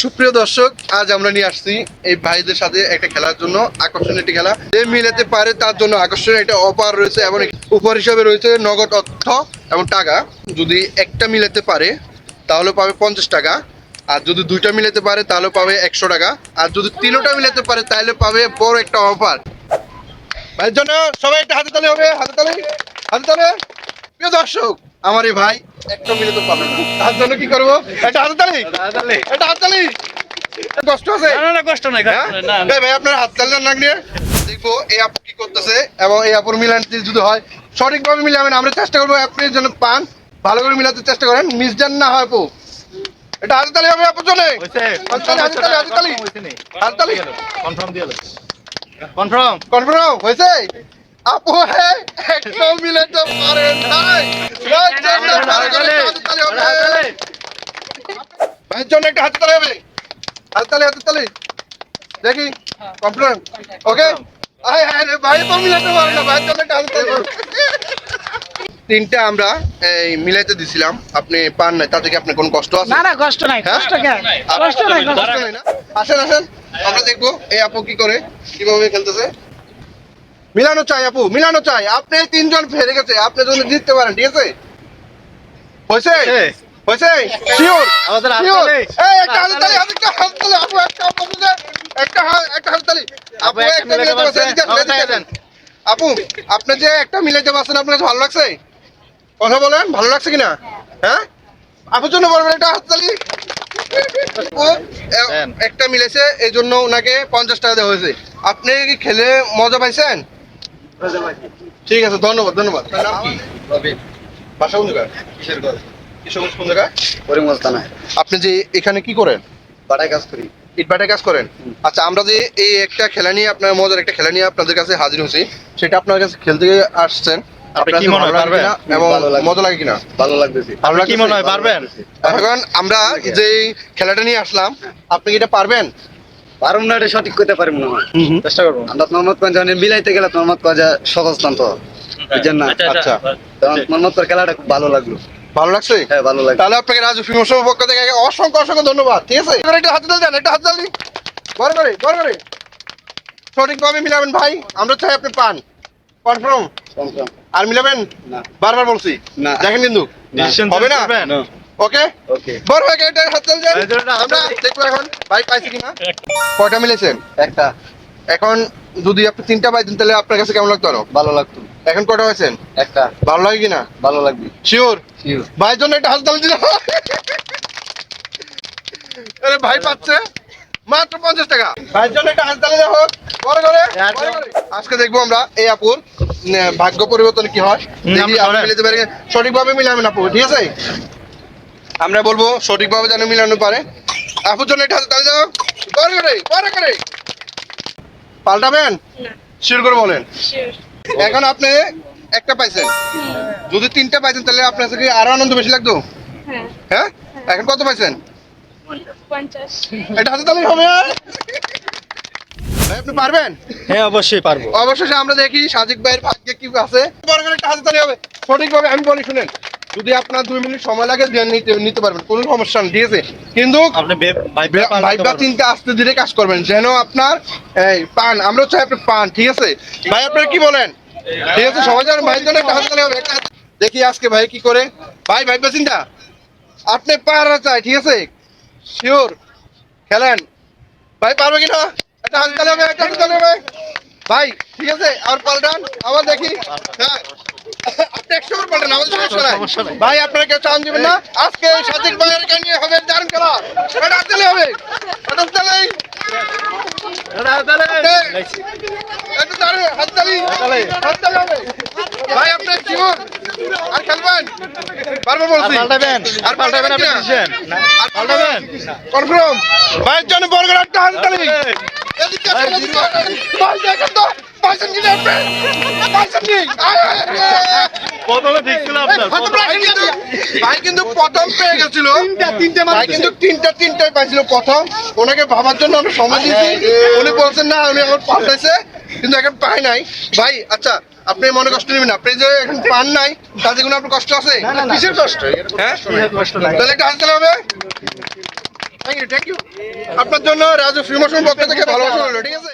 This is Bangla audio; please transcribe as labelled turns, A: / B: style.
A: সুপ্রিয় দর্শক, আজ আমরা নিয়ে আসছি এই ভাইদের সাথে একটা খেলার জন্য, আকর্ষণীয় একটি খেলা। যে মিলাতে পারে তার জন্য আকর্ষণীয় একটা অফার রয়েছে এবং উপহার হিসাবে রয়েছে নগদ অর্থ এবং টাকা। যদি একটা মিলাতে পারে তাহলে পাবে 50 টাকা, আর যদি দুইটা মিলাতে পারে তাহলে পাবে 100 টাকা, আর যদি তিনটা মিলাতে পারে তাহলে পাবে বড় একটা অফার। ভাইয়ের জন্য সবাই একটা হাতে তালি হবে, হাতে তালি, হাতে তালি। প্রিয় দর্শক, আমার এই ভাই একটা মিলে তো পাবে না, তার জন্য কি করবো? একটা হাতে তালি, একটা হাতে তালি। কষ্ট আছে?
B: না কষ্ট নাই,
A: ভাই আপনার হাত তালি না নিয়ে দেখবো এই আপু কি করতেছে, এবং এই আপুর মিলান যদি হয় সঠিকভাবে মিলাবেন। আমরা চেষ্টা করবো আপনি যেন পান, ভালো করে মিলাতে চেষ্টা করেন, মিস যেন না হয় আপু। এটা হাতে তালি হবে আপুর জন্য, হাতে তালি, হাতে তালি, হাতে তালি, হাতে তালি।
B: কনফার্ম দিয়ে কনফার্ম
A: কনফার্ম হয়েছে? আপু হে একটা মিলাতে পারেন নাই, ভাইয়ের জন্য একটা হাতে তালি হবে, হাতে তালি, হাতে তালি। দেখি কনফার্ম, ওকে। ভাই তো মিলাতে পারে না, ভাইয়ের জন্য একটা হাতে তালি। তিনটা আমরা এই মিলাইতে দিছিলাম, আপনি পান নাই, তাতে কি আপনার কোনো কষ্ট আছে?
C: না কষ্ট নাই, কষ্ট কেন? কষ্ট নাই,
A: কষ্ট নাই না? আসেন আসেন, আমরা দেখবো এই আপু কি করে, কিভাবে খেলতেছে। মিলানো চাই আপু, মিলানো চাই। আপনি তিনজন ফেরে গেছে, আপনি যদি জিততে পারেন, ঠিক আছে? হয়েছে হয়েছে শিওর
B: আমাদের
A: শিওর। এই একটা হাততালি, আরেকটা হাততালি আপু, একটা আপনাদের একটা একটা হাততালি আপু, একটা মিলাতে পারছেন, এদিকে দেন। আপু আপনি যে একটা মিলাতে পারছেন, আপনার কাছে ভালো লাগছে? কথা বলেন, ভালো লাগছে কিনা? হ্যাঁ, আপুর জন্য বলবেন একটা হাততালি। একটা মিলেছে, এই জন্য ওনাকে 50 টাকা দেওয়া হয়েছে। আপনি কি খেলে মজা পাইছেন? ঠিক আছে, ধন্যবাদ ধন্যবাদ। নাম কি? বাসা কোন জায়গায়? কিসের ঘর? কিশোরগঞ্জ কোন জায়গায়?
D: পরিমল থানায়
A: আপনি যে এখানে কি করেন?
D: বাড়ায় কাজ করি।
A: ইটভাটায় কাজ করেন? আচ্ছা, আমরা যে এই একটা খেলা নিয়ে, আপনার মজার একটা খেলা নিয়ে আপনাদের কাছে হাজির হয়েছি, সেটা আপনার কাছে খেলতে আসছেন, আপনার
B: কি
A: কাছে
B: মনে
A: ভালো
B: হয়
A: লাগে কিনা এবং
D: ভালো লাগে।
A: মজা লাগে কিনা?
D: ভালো লাগতেছে।
A: ভালো
B: কি মনে হয় পারবেন?
A: এখন আমরা যে খেলাটা নিয়ে আসলাম, আপনি কি এটা পারবেন?
D: পারুম না, এটা সঠিক করতে পারিম না।
B: চেষ্টা করবো।
D: আমরা মোহাম্মদগঞ্জ মিলাইতে গেলে মোহাম্মদগঞ্জ সহজ টান্ত, বুঝছেন না?
A: আচ্ছা।
D: মোহাম্মদপুর খেলাটা খুব ভালো লাগলো।
A: ভালো লাগছে?
D: হ্যাঁ, ভালো লাগে।
A: তাহলে আপনাকে রাজু ফিল্মসের পক্ষ থেকে অসংখ্য অসংখ্য ধন্যবাদ, ঠিক আছে? এবার একটা হাতে তালি দেন, একটা হাতে তালি, বড় করে বড় করে। সঠিকভাবে মিলাবেন ভাই, আমরা চাই আপনি পান। কনফার্ম? আর মিলাবেন
D: না।
A: বারবার বলছি
D: না।
A: দেখেন কিন্তু
B: Decision
A: হবে না।
B: করবেন?
A: ওকে
D: ওকে।
A: বড় ভাই এটা হাতে তালি দেন,
B: এই দুটোটা হাতে
A: আমরা
B: তালি।
A: দেখবো এখন ভাই পাইছে কিনা। কয়টা মিলেছেন?
D: একটা
A: এখন যদি আপনি তিনটা পাইতেন তাহলে আপনার কাছে কেমন লাগতো আরো?
D: ভালো লাগতো।
A: এখন কয়টা হয়েছেন?
D: একটা
A: ভালো লাগে কিনা?
D: ভালো লাগবে।
A: শিওর?
D: Sure.
A: ভাইয়ের জন্য একটা হাত তালি দিল। আরে ভাই পাচ্ছে মাত্র 50 টাকা। ভাইয়ের জন্য একটা হাত তালি দাও হোক, বড় করে, বড় করে। আজকে দেখবো আমরা এই আপুর ভাগ্য পরিবর্তন কি হয়। দেখি আপনি মিলাতে পারে কিনা। সঠিকভাবে মিলাবেন আপু, ঠিক আছে? আমরা বলবো সঠিকভাবে যেন মিলানো পারে। আপুর জন্য একটা হাত তালি দাও, বড় করে, বড় করে। পাল্টাবেন? শিওর করে বলেন। এখন আপনি একটা পাইছেন, যদি তিনটা পাইছেন তাহলে আপনার কাছে কি আরো আনন্দ বেশি লাগতো? হ্যাঁ, এখন কত পাইছেন?
E: 50।
A: এটা হাতে তালি হবে। ভাই আপনি পারবেন?
B: হ্যাঁ অবশ্যই পারবো।
A: অবশ্যই আমরা দেখি সাজিক ভাইয়ের ভাগ্যে কি আছে। বড় করে একটা হাতে তালি হবে। সঠিকভাবে আমি বলি শুনেন, যদি আপনার 2 মিনিট সময় লাগে ধ্যান নিতে পারবেন, কোনো সমস্যা নেই, ঠিক আছে? কিন্তু
B: আপনি
A: ভাইবা চিন্তা আস্তে ধীরে কাজ করবেন, যেন আপনার এই পান, আমরা চাই আপনি পান, ঠিক আছে? ভাই আপনারা কি বলেন? ঠিক আছে, সবাই যেন ভাইয়ের জন্য একটা হাতে তালি হবে। দেখি আজকে ভাই কি করে। ভাই ভাইবা চিন্তা আপনি পারা চাই, ঠিক আছে? শিওর খেলেন ভাই, পারবে কিনা? একটা হাতে তালি হবে, একটা হাতে তালি হবে ভাই, ঠিক আছে? আর পাল্টান, আবার দেখি। হ্যাঁ, আপনি 100 বার পাল্টান, আমাদের সমস্যা নাই ভাই। আপনারা কেউ চান দিবেন না? আজকে সাজিক ভাইয়ের নিয়ে হবে দারুণ খেলা। এটা হাতে তালি হবে, এটা হাতে তালি, এটা দারুণ হাতে তালি, হাতে তালি হবে ভাই। আপনি জীবন আর খেলবেন? বারবার বলছি
B: পাল্টাবেন,
A: আর পাল্টাবেন
B: আপনি
A: কিনা?
B: decision।
A: আর পাল্টাবেন? কনফার্ম? ভাইয়ের জন্য বড় করে একটা হাতে তালি। এদিকে আসেন, এদিকে আসেন। ভাই দেখেন তো পাইছেন কিনা আপনি? পাইছেন কি?
B: প্রথমে ঠিক ছিল আপনার।
A: ভাই কিন্তু প্রথম পেয়ে গেছিল, ভাই কিন্তু তিনটাই পাইছিল প্রথম। ওনাকে ভাবার জন্য আমি সময় দিয়েছি, উনি বলছেন না উনি আমার পাল্টাইছে, কিন্তু এখন পাই নাই ভাই। আচ্ছা, আপনি মনে কষ্ট নেবেন, আপনি যে এখন পান নাই তাতে কোনো আপনার কষ্ট আছে? কিসের কষ্ট? হ্যাঁ, তাহলে একটা হাতে তালি হবে। থ্যাংক ইউ আপনার জন্য রাজু ফ্রি মোশন পক্ষ থেকে ভালোবাসা রইলো, ঠিক আছে।